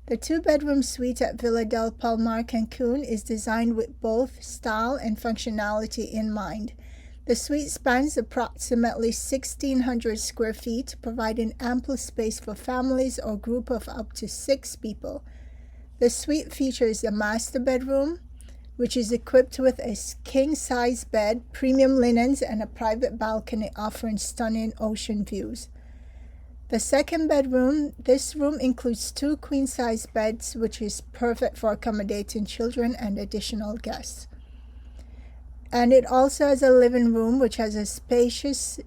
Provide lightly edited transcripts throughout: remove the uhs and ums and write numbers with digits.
The two-bedroom suite at Villa del Palmar, Cancun is designed with both style and functionality in mind. The suite spans approximately 1,600 square feet, providing ample space for families or group of up to 6 people. The suite features a master bedroom, which is equipped with a king-size bed, premium linens, and a private balcony offering stunning ocean views. The second bedroom, this room includes 2 queen-size beds, which is perfect for accommodating children and additional guests. And it also has a living room, which is spacious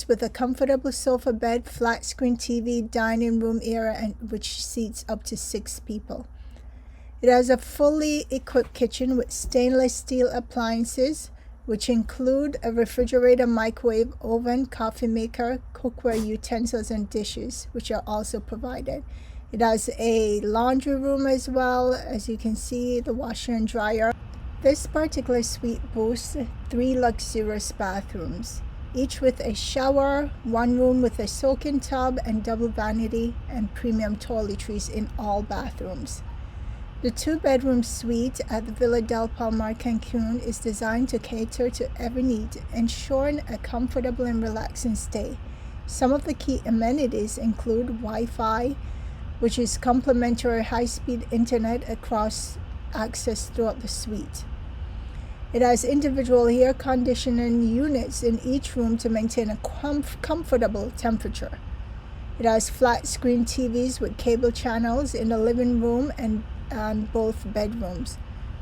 with a comfortable sofa bed, flat screen TV, dining room area, and which seats up to 6 people. It has a fully equipped kitchen with stainless steel appliances, which include a refrigerator, microwave, oven, coffee maker, cookware utensils, and dishes, which are also provided. It has a laundry room as well, as you can see, the washer and dryer. This particular suite boasts 3 luxurious bathrooms, each with a shower, 1 room with a soak-in tub and double vanity, and premium toiletries in all bathrooms. The 2-bedroom suite at the Villa del Palmar, Cancun is designed to cater to every need, ensuring a comfortable and relaxing stay. Some of the key amenities include Wi-Fi, which is complimentary high-speed internet across access throughout the suite. It has individual air conditioning units in each room to maintain a comfortable temperature. It has flat screen TVs with cable channels in the living room and both bedrooms.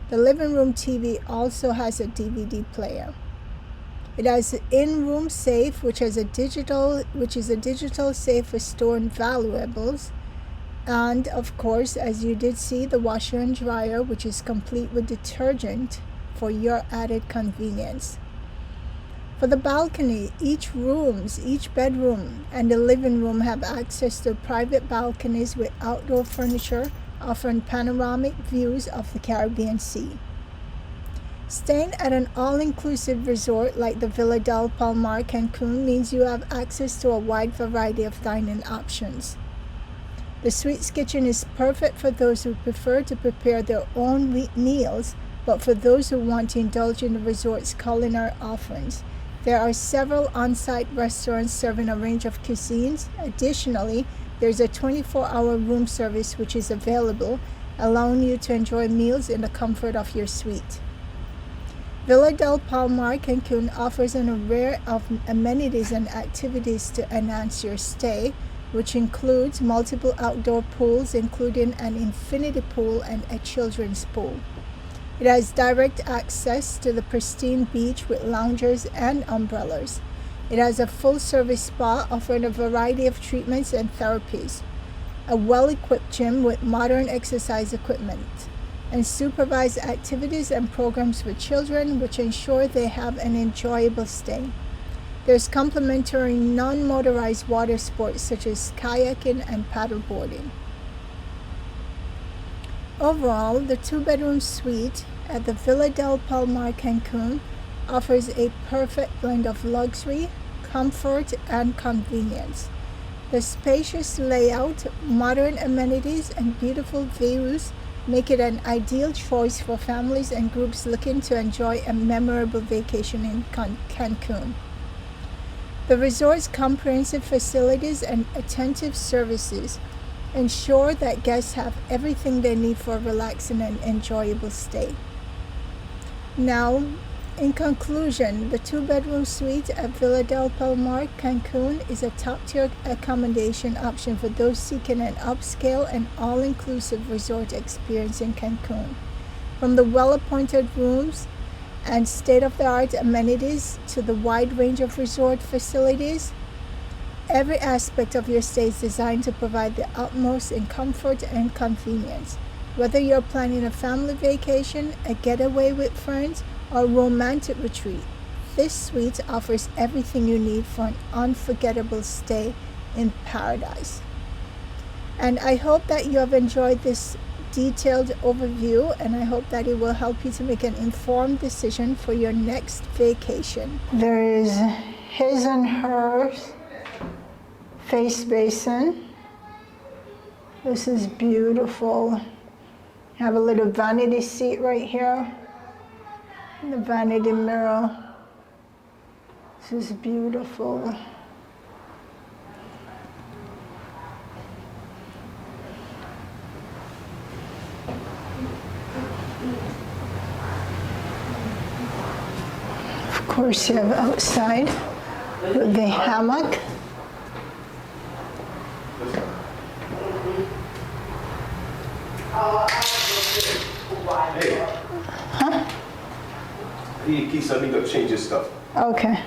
The living room TV also has a DVD player. It has an in-room safe, which is a digital safe for storing valuables. And of course, as you did see, the washer and dryer, which is complete with detergent for your added convenience. For the balcony, each bedroom and the living room have access to private balconies with outdoor furniture, offering panoramic views of the Caribbean Sea. Staying at an all-inclusive resort like the Villa del Palmar, Cancun means you have access to a wide variety of dining options. The suite's kitchen is perfect for those who prefer to prepare their own meals, but for those who want to indulge in the resort's culinary offerings. There are several on-site restaurants serving a range of cuisines. Additionally, there's a 24-hour room service which is available, allowing you to enjoy meals in the comfort of your suite. Villa del Palmar, Cancun offers an array of amenities and activities to enhance your stay, which includes multiple outdoor pools, including an infinity pool and a children's pool. It has direct access to the pristine beach with loungers and umbrellas. It has a full-service spa offering a variety of treatments and therapies, a well-equipped gym with modern exercise equipment, and supervised activities and programs for children which ensure they have an enjoyable stay. There's complimentary non-motorized water sports such as kayaking and paddleboarding. Overall, the 2-bedroom suite at the Villa del Palmar, Cancun offers a perfect blend of luxury, comfort, and convenience. The spacious layout, modern amenities, and beautiful views make it an ideal choice for families and groups looking to enjoy a memorable vacation in Cancun. The resort's comprehensive facilities and attentive services ensure that guests have everything they need for a relaxing and enjoyable stay. Now, in conclusion, the 2-bedroom suite at Villa del Palmar, Cancun is a top-tier accommodation option for those seeking an upscale and all-inclusive resort experience in Cancun. From the well-appointed rooms and state-of-the-art amenities to the wide range of resort facilities, every aspect of your stay is designed to provide the utmost in comfort and convenience. Whether you're planning a family vacation, a getaway with friends, or a romantic retreat, this suite offers everything you need for an unforgettable stay in paradise. And I hope that you have enjoyed this detailed overview, and I hope that it will help you to make an informed decision for your next vacation. There is his and hers face basin, This is beautiful. Have a little vanity seat right here. The vanity mirror. This is beautiful. Of course, you have outside with the hammock. Huh? He's suddenly got to change his stuff. Okay.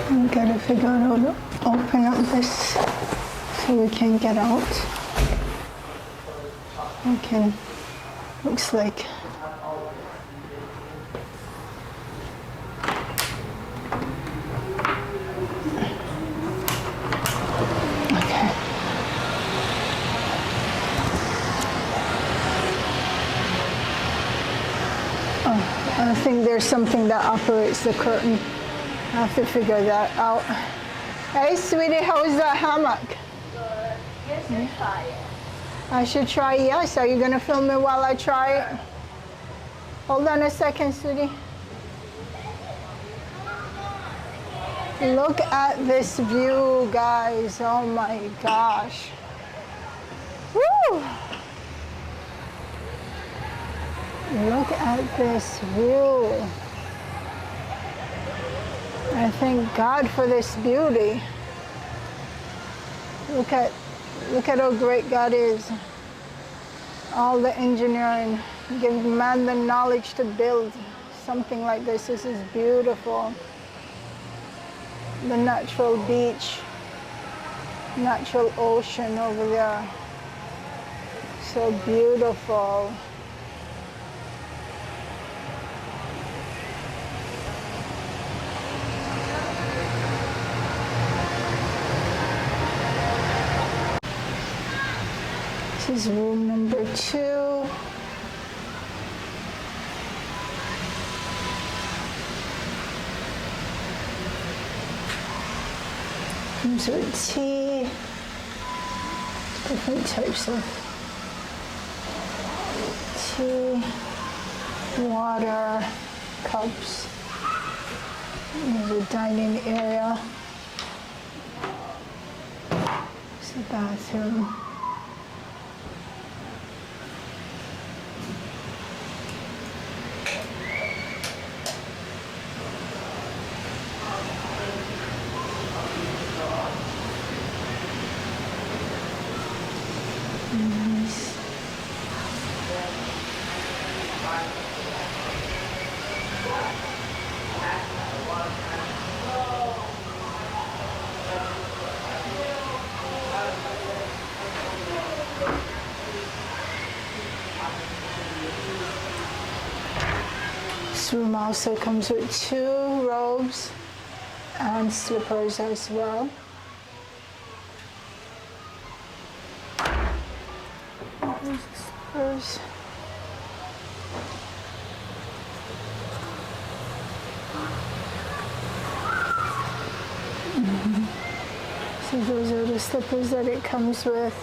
We gotta figure out how to open up this so we can get out. Okay. Looks like. I think there's something that operates the curtain. I have to figure that out. Hey, sweetie, how's that hammock? Good. Yes, you try it. I should try, yes. Are you going to film me while I try it? Hold on a second, sweetie. Look at this view, guys. Oh my gosh. Woo! Look at this view. I thank God for this beauty. Look at how great God is. All the engineering, give man the knowledge to build something like this. This is beautiful. The natural beach, natural ocean over there. So beautiful. This is room number 2. Comes with tea, different types of tea, water, cups. There's a dining area. There's a bathroom. This room also comes with 2 robes and slippers as well. There's the slippers. So those are the slippers that it comes with.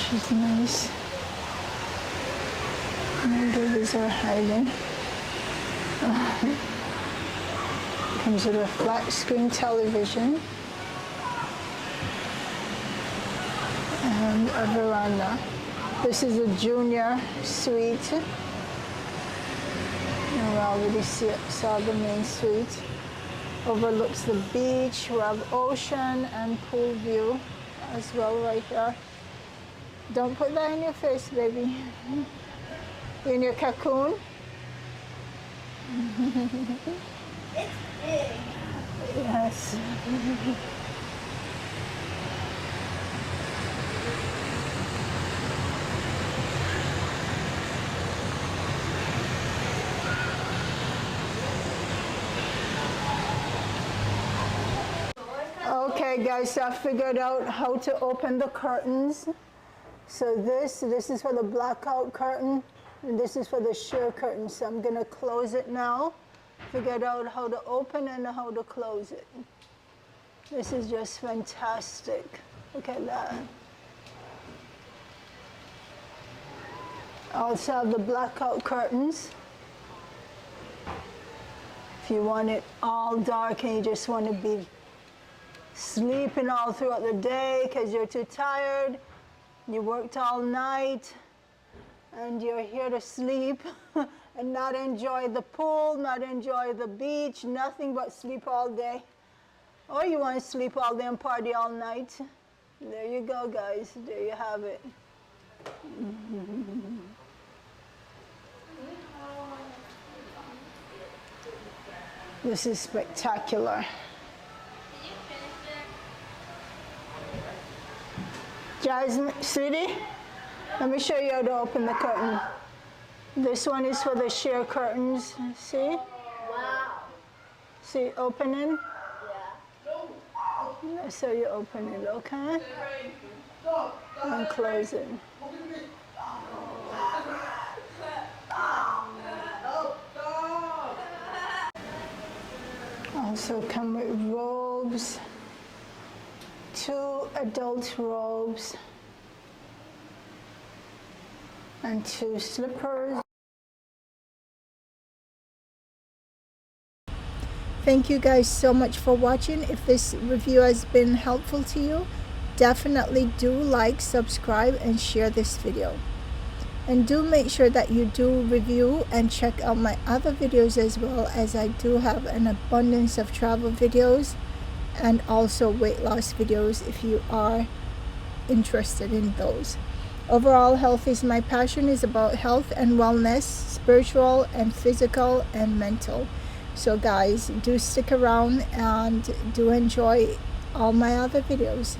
She's nice. My babies are hiding. Comes with a flat screen television and a veranda. This is a junior suite. And we already saw the main suite. Overlooks the beach. We have ocean and pool view as well right here. Don't put that in your face, baby. You in your cocoon? It's big. Yes. Okay, Okay guys, so I figured out how to open the curtains. So this is for the blackout curtain, and this is for the sheer curtain. So I'm gonna close it now. Figured out how to open and how to close it. This is just fantastic. Look at that. I also have the blackout curtains. If you want it all dark and you just want to be sleeping all throughout the day because you're too tired, you worked all night, and you're here to sleep and not enjoy the pool, not enjoy the beach, nothing but sleep all day. Or you want to sleep all day and party all night. There you go, guys. There you have it. This is spectacular. Jasmine, sweetie, let me show you how to open the curtain. This one is for the sheer curtains. See? Wow. See, opening? Yeah. That's how you open it, okay? And close it. Also come with robes, 2 adult robes, and 2 slippers. Thank you guys so much for watching. If this review has been helpful to you, definitely do like, subscribe, and share this video. And do make sure that you do review and check out my other videos as well, as I do have an abundance of travel videos and also weight loss videos if you are interested in those. Overall, Health is My Passion is about health and wellness, spiritual and physical and mental. So guys, do stick around and do enjoy all my other videos.